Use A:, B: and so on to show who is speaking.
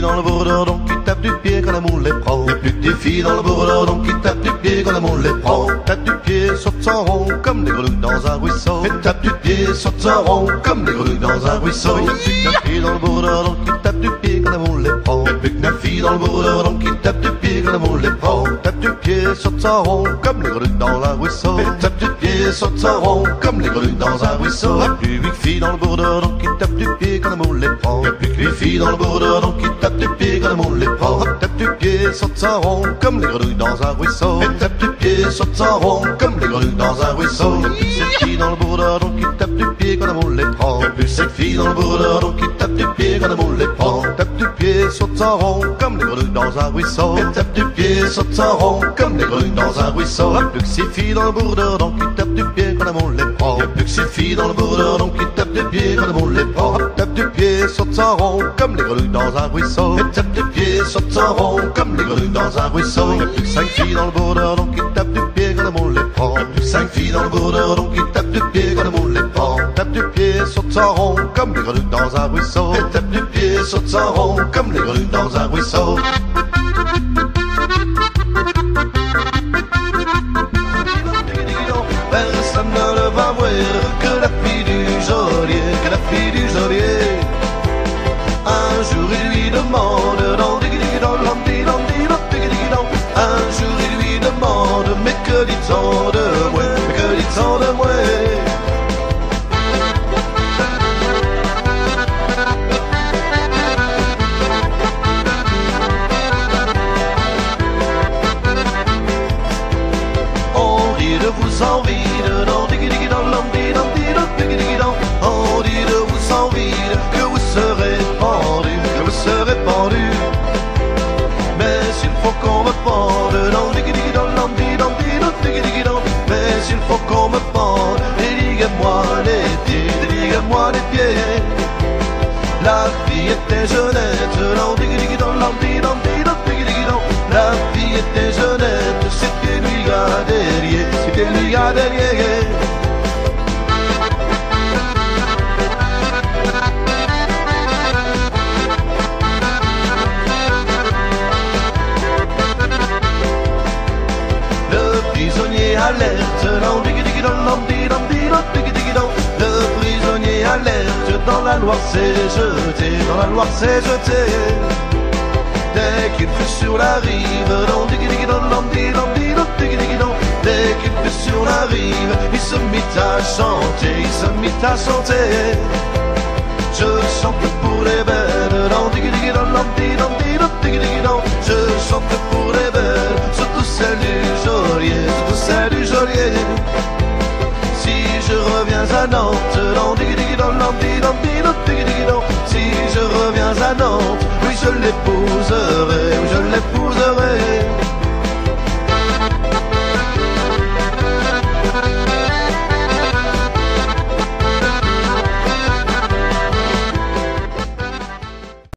A: filles dans le bourdon qui tapent du pied quand l'amour les prend. Y'a plus que des filles dans le bourdon qui tapent du pied quand l'amour les prend. Tape du pied, saute en rond comme des grenouilles dans un ruisseau. Et tape du pied, saute en rond comme des grenouilles dans un ruisseau. Y'a plus que 9 filles dans le bourdon qui tapent du pied quand l'amour les prend. Y'a plus que 9 filles dans le bourdon qui tapent du pied quand l'amour les prend. Tape du pied, saute en rond comme les grenouilles dans un ruisseau. Et tape du pied, saute en rond comme les grenouilles dans un ruisseau. Y'a plus que 8 filles dans le bourdon qui tapent du pied quand l'amour les prend. Y'a plus que 8 filles dans le bourdon qui tapent du pied quand l'amour les prend. Tape du pied, saute en rond comme les grenouilles dans un ruisseau. Et tape du pied, saute en rond comme les grenouilles dans un ruisseau. Y'a plus que 7 filles dans le bourdon qui tapent du pied quand l'amour les prend. Y'a plus que 7 filles dans le bourdon qui tapent du pied quand l'amour les prend. Tape du pied, saute en rond comme les grenouilles dans un ruisseau. Et tape du pied, saute en rond comme les grenouilles dans un ruisseau. Y'a plus que 6 filles dans le bourdon qui tapent du pied quand l'amour les prend. Y'a plus que 6 filles dans le bourdon qui tapent du pied quand l'amour les prend. Tape du pied, saute en rond comme les grenouilles dans un ruisseau. Et tape du pied, saute en rond comme les grenouilles dans un ruisseau. Y'a plus que 5 filles dans le bourdon qui tapent du pied quand l'amour les prend. Y'a plus que 5 filles dans le bourdon qui tapent du pied quand l'amour les prend. Tape du pied, saute en rond comme les grenouilles dans un ruisseau. Et tape du pied, saute en rond comme les grenouilles dans un ruisseau. Personne ne le va voir que la fille du geôlier, que la fille du geôlier. Un jour il lui demande, un jour il lui demande, mais que dit-on de moi, mais que dit-on de moi? On dit de vous en vide, on dit de vous en vide, que vous serez pendu, que vous serez pendu. Mais il faut qu'on me pende, mais il faut qu'on me pende, déliguez-moi les pieds, déliguez-moi les pieds. La fille était jeunette, la fille était jeunette, c'était lui Gadelier, c'était lui Gadelier. Prisonnier alerte, le prisonnier alerte, dans la Loire s'est jeté, dans la Loire s'est jeté. Dès qu'il fut sur la rive, dès qu'il fut sur la rive, il se mit à chanter, il se mit à chanter. Je chante pour les belles, je chante pour les belles, surtout celle du geôlier, surtout celle du geôlier. Si je reviens à Nantes, si je reviens à Nantes, oui je l'épouserai.